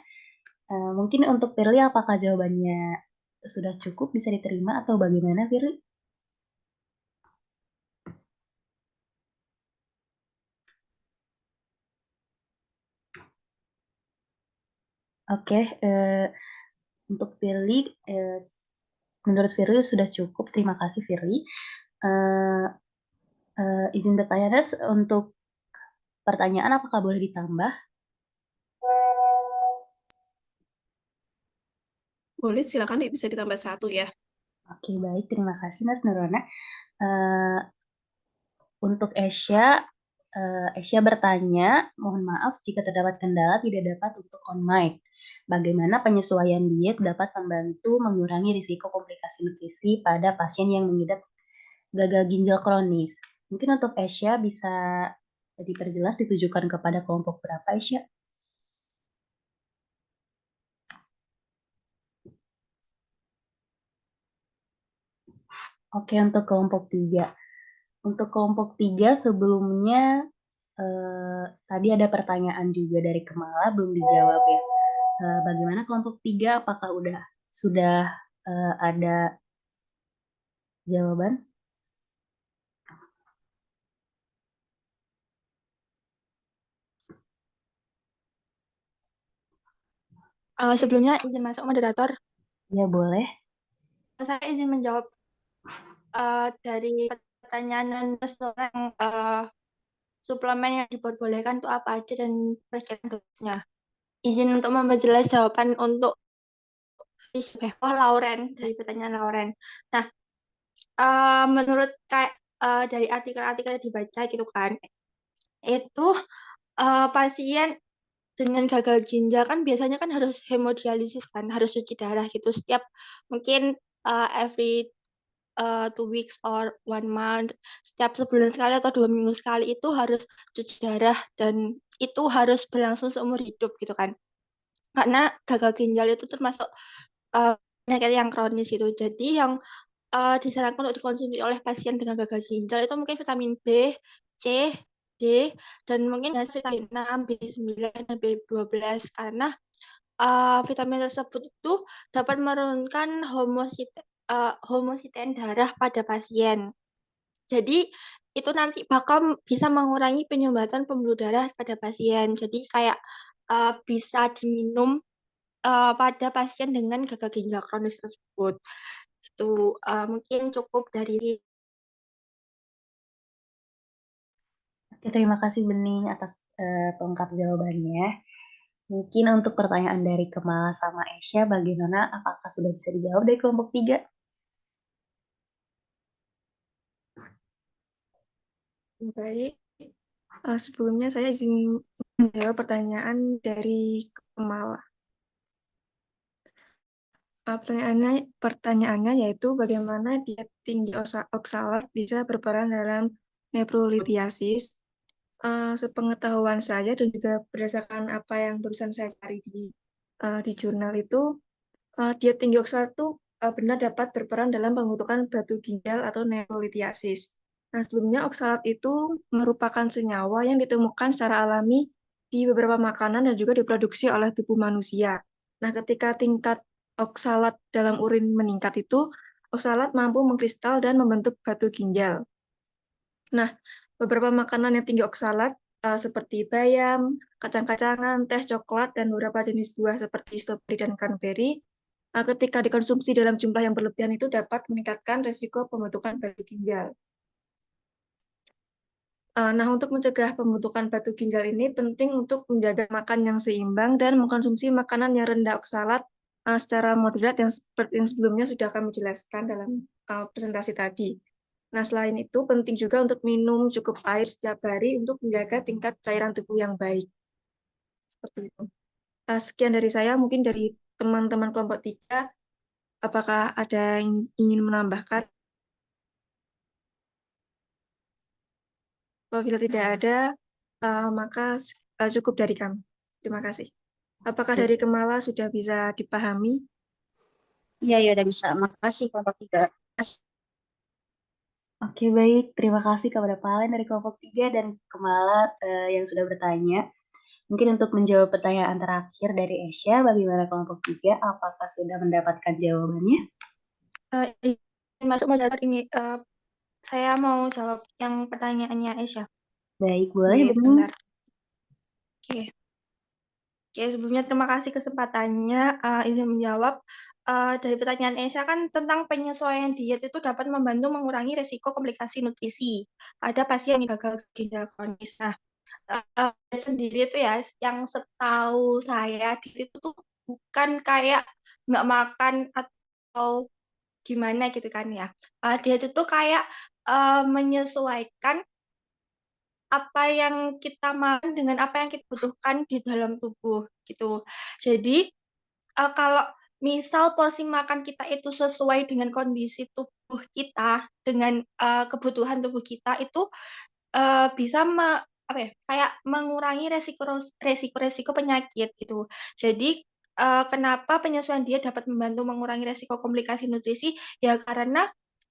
Mungkin untuk Firly, apakah jawabannya sudah cukup bisa diterima atau bagaimana, Firly? Oke, untuk Firly, menurut Firly sudah cukup. Terima kasih Firly. Izin bertanya, Nes, untuk pertanyaan apakah boleh ditambah? Boleh, silakan bisa ditambah 1 ya. Oke, baik. Terima kasih, Mas Nurona. Untuk Esya bertanya, mohon maaf jika terdapat kendala tidak dapat untuk on mic. Bagaimana penyesuaian diet dapat membantu mengurangi risiko komplikasi nutrisi pada pasien yang mengidap gagal ginjal kronis? Mungkin untuk Esya bisa diperjelas ditujukan kepada kelompok berapa, Esya? Oke, untuk kelompok 3. Untuk kelompok 3 sebelumnya tadi ada pertanyaan juga dari Kemala belum dijawab ya. Bagaimana kelompok 3? Apakah sudah ada jawaban? Sebelumnya izin masuk moderator. Ya, boleh. Saya izin menjawab dari pertanyaan yang suplemen yang diperbolehkan itu apa aja dan perbedaan dosisnya. Izin untuk memperjelas jawaban untuk Lauren, dari pertanyaan Lauren. Nah, menurut kayak dari artikel-artikel yang dibaca gitu kan, itu pasien dengan gagal ginjal kan biasanya kan harus hemodialisis kan, harus cuci darah gitu setiap mungkin every 2 weeks or 1 month, setiap sebulan sekali atau 2 minggu sekali itu harus cuci darah dan itu harus berlangsung seumur hidup gitu kan. Karena gagal ginjal itu termasuk penyakit yang kronis gitu. Jadi yang disarankan untuk dikonsumsi oleh pasien dengan gagal ginjal itu mungkin vitamin B, C, D, dan mungkin vitamin 6, B9, dan B12 karena vitamin tersebut itu dapat menurunkan homosistem darah pada pasien. Jadi itu nanti bakal bisa mengurangi penyumbatan pembuluh darah pada pasien. Jadi kayak bisa diminum pada pasien dengan gagal ginjal kronis tersebut. Itu mungkin cukup dari. Oke, terima kasih Bening atas pelengkap jawabannya. Mungkin untuk pertanyaan dari Kemala sama Esya, bagaimana? Apakah sudah bisa dijawab dari kelompok 3? Baik, sebelumnya saya izin menjawab pertanyaan dari Kemala. Pertanyaannya yaitu bagaimana diet tinggi oksalat bisa berperan dalam neprolitiasis. Sepengetahuan saya dan juga berdasarkan apa yang barusan saya cari di jurnal itu, diet tinggi oksalat itu benar dapat berperan dalam pembentukan batu ginjal atau neprolitiasis. Nah, sebelumnya oksalat itu merupakan senyawa yang ditemukan secara alami di beberapa makanan dan juga diproduksi oleh tubuh manusia. Nah, ketika tingkat oksalat dalam urin meningkat itu, oksalat mampu mengkristal dan membentuk batu ginjal. Nah, beberapa makanan yang tinggi oksalat seperti bayam, kacang-kacangan, teh, coklat, dan beberapa jenis buah seperti stroberi dan cranberry, ketika dikonsumsi dalam jumlah yang berlebihan itu dapat meningkatkan risiko pembentukan batu ginjal. Nah, untuk mencegah pembentukan batu ginjal ini penting untuk menjaga makan yang seimbang dan mengkonsumsi makanan yang rendah oksalat secara moderat yang seperti yang sebelumnya sudah kami jelaskan dalam presentasi tadi. Nah, selain itu penting juga untuk minum cukup air setiap hari untuk menjaga tingkat cairan tubuh yang baik. Seperti itu. Sekian dari saya, mungkin dari teman-teman kelompok 3, apakah ada yang ingin menambahkan? Apabila tidak ada, maka cukup dari kami. Terima kasih. Apakah dari Kemala sudah bisa dipahami? Iya, ya udah bisa. Makasih kelompok 3. Oke, baik. Terima kasih kepada Palen dari kelompok 3 dan Kemala yang sudah bertanya. Mungkin untuk menjawab pertanyaan terakhir dari Esya, bagaimana kelompok 3? Apakah sudah mendapatkan jawabannya? Masuk moderator ini, saya mau jawab yang pertanyaannya Esya. Baik, boleh Oke, Bening. bentar. Oke. Oke, sebelumnya terima kasih kesempatannya. Izin menjawab. Dari pertanyaan Esya kan tentang penyesuaian diet itu dapat membantu mengurangi resiko komplikasi nutrisi pada pasien yang gagal ginjal kronis. Nah, sendiri itu ya, yang setahu saya diet itu tuh bukan kayak nggak makan atau gimana gitu kan ya. Diet itu kayak menyesuaikan apa yang kita makan dengan apa yang kita butuhkan di dalam tubuh gitu. Jadi kalau misal porsi makan kita itu sesuai dengan kondisi tubuh kita, dengan kebutuhan tubuh kita itu bisa apa ya, kayak mengurangi resiko penyakit gitu. Jadi kenapa penyesuaian diet dapat membantu mengurangi resiko komplikasi nutrisi? Ya karena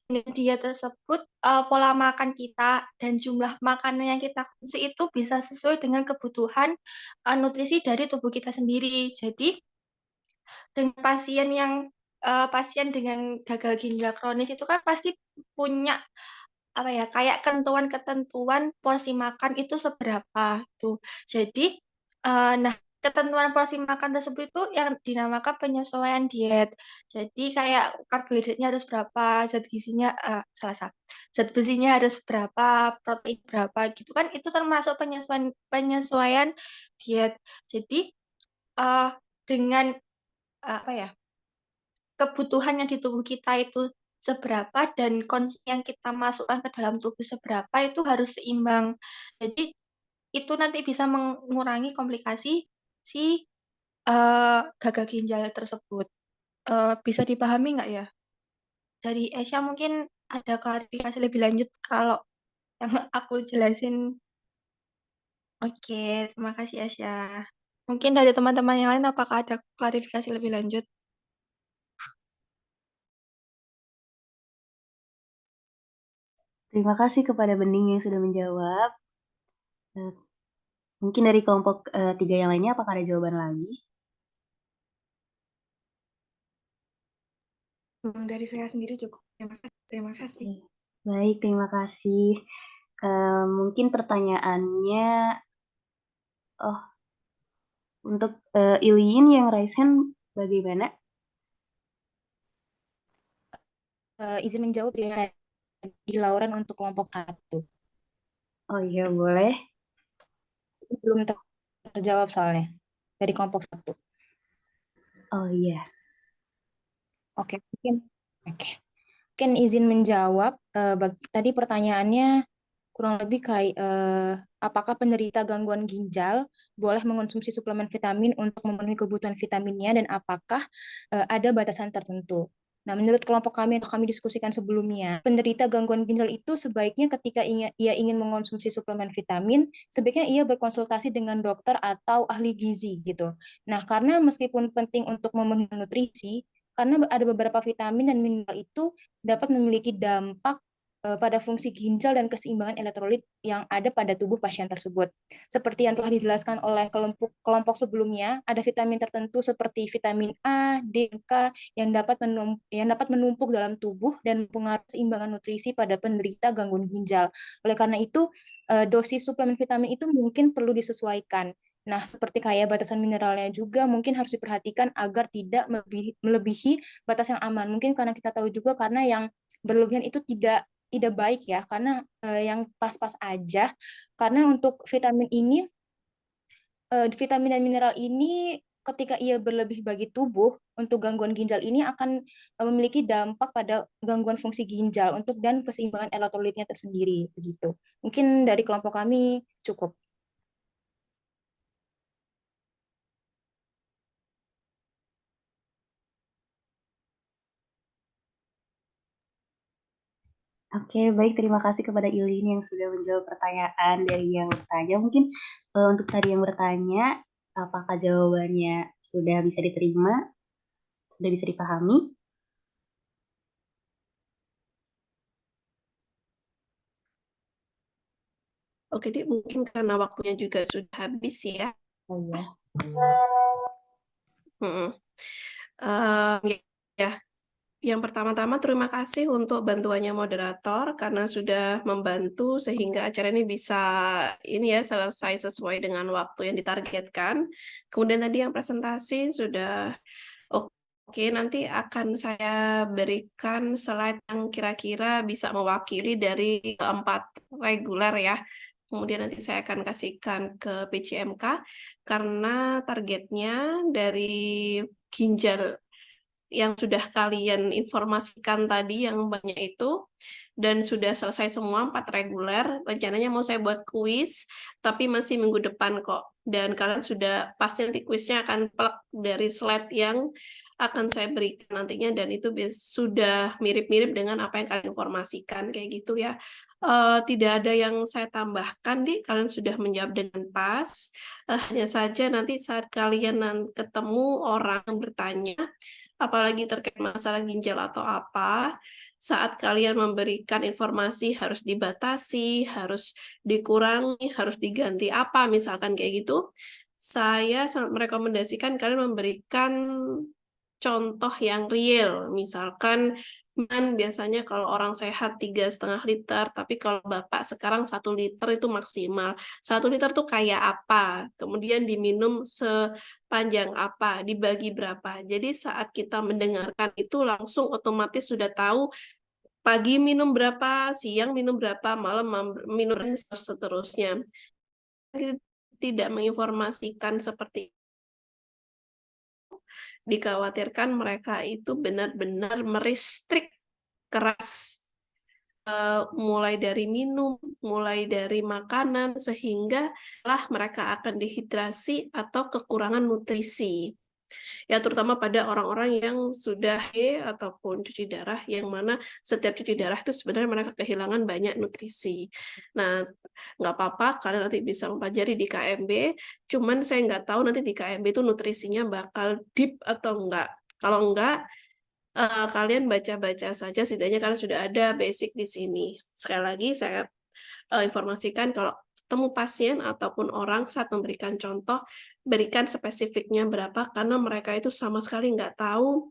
dengan diet tersebut pola makan kita dan jumlah makanan yang kita konsumsi itu bisa sesuai dengan kebutuhan nutrisi dari tubuh kita sendiri. Jadi dengan pasien dengan gagal ginjal kronis itu kan pasti punya apa ya, kayak ketentuan-ketentuan porsi makan itu seberapa tuh. Jadi nah ketentuan porsi makan tersebut itu yang dinamakan penyesuaian diet. Jadi kayak karbohidratnya harus berapa, zat besinya harus berapa, protein berapa gitu kan, itu termasuk penyesuaian diet. Jadi dengan apa ya, kebutuhan yang di tubuh kita itu seberapa dan konsumsi yang kita masukkan ke dalam tubuh seberapa itu harus seimbang. Jadi itu nanti bisa mengurangi komplikasi si gagal ginjal tersebut. Bisa dipahami nggak ya? Dari Esya mungkin ada klarifikasi lebih lanjut kalau yang aku jelasin. Oke, terima kasih Esya. Mungkin dari teman-teman yang lain apakah ada klarifikasi lebih lanjut? Terima kasih kepada Bening yang sudah menjawab. Mungkin dari kelompok 3 yang lainnya apakah ada jawaban lagi? Dari saya sendiri cukup. Terima kasih. Baik, terima kasih. Mungkin pertanyaannya, untuk Iliin yang raise hand bagaimana? Izin menjawab di Lauren untuk kelompok 1. Oh iya, boleh. Belum terjawab soalnya dari kelompok 1. Oh iya. Oke, mungkin izin menjawab. Tadi pertanyaannya kurang lebih kayak apakah penderita gangguan ginjal boleh mengonsumsi suplemen vitamin untuk memenuhi kebutuhan vitaminnya dan apakah ada batasan tertentu. Nah, menurut kelompok kami yang kami diskusikan sebelumnya, penderita gangguan ginjal itu sebaiknya ketika ia ingin mengonsumsi suplemen vitamin, sebaiknya ia berkonsultasi dengan dokter atau ahli gizi gitu. Nah, karena meskipun penting untuk memenuhi nutrisi, karena ada beberapa vitamin dan mineral itu dapat memiliki dampak pada fungsi ginjal dan keseimbangan elektrolit yang ada pada tubuh pasien tersebut. Seperti yang telah dijelaskan oleh kelompok sebelumnya, ada vitamin tertentu seperti vitamin A, D, K yang dapat menumpuk dalam tubuh dan mempengaruhi keseimbangan nutrisi pada penderita gangguan ginjal. Oleh karena itu, dosis suplemen vitamin itu mungkin perlu disesuaikan. Nah, seperti kayak batasan mineralnya juga mungkin harus diperhatikan agar tidak melebihi batas yang aman. Mungkin karena kita tahu juga karena yang berlebihan itu tidak baik ya, karena yang pas-pas aja. Karena untuk vitamin dan mineral ini ketika ia berlebih bagi tubuh untuk gangguan ginjal ini akan memiliki dampak pada gangguan fungsi ginjal dan keseimbangan elektrolitnya tersendiri begitu. Mungkin dari kelompok kami cukup. Oke, baik. Terima kasih kepada Ilin yang sudah menjawab pertanyaan dari yang bertanya. Mungkin untuk tadi yang bertanya, apakah jawabannya sudah bisa diterima, sudah bisa dipahami? Oke, Dik, mungkin karena waktunya juga sudah habis ya. Oh ya. Ya, Yang pertama-tama terima kasih untuk bantuannya moderator karena sudah membantu sehingga acara ini bisa selesai sesuai dengan waktu yang ditargetkan. Kemudian tadi yang presentasi sudah oke, nanti akan saya berikan slide yang kira-kira bisa mewakili dari 4 reguler ya. Kemudian nanti saya akan kasihkan ke PCMK karena targetnya dari ginjal yang sudah kalian informasikan tadi yang banyak itu dan sudah selesai semua 4 reguler. Rencananya mau saya buat kuis tapi masih minggu depan kok. Dan kalian sudah pasti nanti kuisnya akan plek dari slide yang akan saya berikan nantinya dan itu sudah mirip-mirip dengan apa yang kalian informasikan kayak gitu ya. Tidak ada yang saya tambahkan kalian sudah menjawab dengan pas. Hanya saja nanti saat kalian ketemu orang yang bertanya apalagi terkait masalah ginjal atau apa, saat kalian memberikan informasi harus dibatasi, harus dikurangi, harus diganti apa, misalkan kayak gitu, saya sangat merekomendasikan kalian memberikan contoh yang real. Misalkan biasanya kalau orang sehat 3,5 liter, tapi kalau Bapak sekarang 1 liter itu maksimal. 1 liter tuh kayak apa? Kemudian diminum sepanjang apa? Dibagi berapa? Jadi saat kita mendengarkan itu langsung otomatis sudah tahu pagi minum berapa, siang minum berapa, malam minum dan seterusnya. Tidak menginformasikan seperti dikhawatirkan mereka itu benar-benar meristrik keras mulai dari minum, mulai dari makanan, sehingga mereka akan dehidrasi atau kekurangan nutrisi. Ya, terutama pada orang-orang yang sudah ataupun cuci darah, yang mana setiap cuci darah itu sebenarnya mereka kehilangan banyak nutrisi. Nah, nggak apa-apa, kalian nanti bisa mempelajari di KMB, cuman saya nggak tahu nanti di KMB itu nutrisinya bakal deep atau enggak. Kalau enggak, kalian baca-baca saja, setidaknya kalian sudah ada basic di sini. Sekali lagi, saya informasikan kalau ketemu pasien ataupun orang saat memberikan contoh, berikan spesifiknya berapa, karena mereka itu sama sekali nggak tahu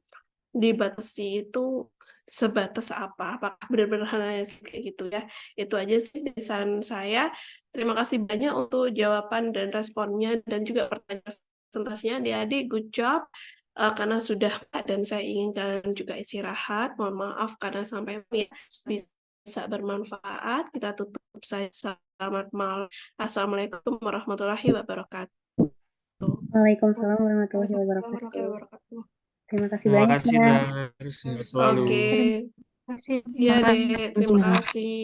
dibatasi itu sebatas apa, apakah benar-benar hanya kayak gitu ya. Itu aja sih dari saran saya. Terima kasih banyak untuk jawaban dan responnya, dan juga pertanyaan presentasinya. Adik-adik, good job. Karena sudah dan saya ingin kalian juga istirahat. Mohon maaf karena sampai bisa bermanfaat. Kita tutup saja. Selamat malam. Assalamualaikum warahmatullahi wabarakatuh. Waalaikumsalam warahmatullahi wabarakatuh. Terima kasih Terima banyak, kasih, Mas. Dar. Sehat selalu. Oke. Terima kasih. Iya, Dek. Terima kasih.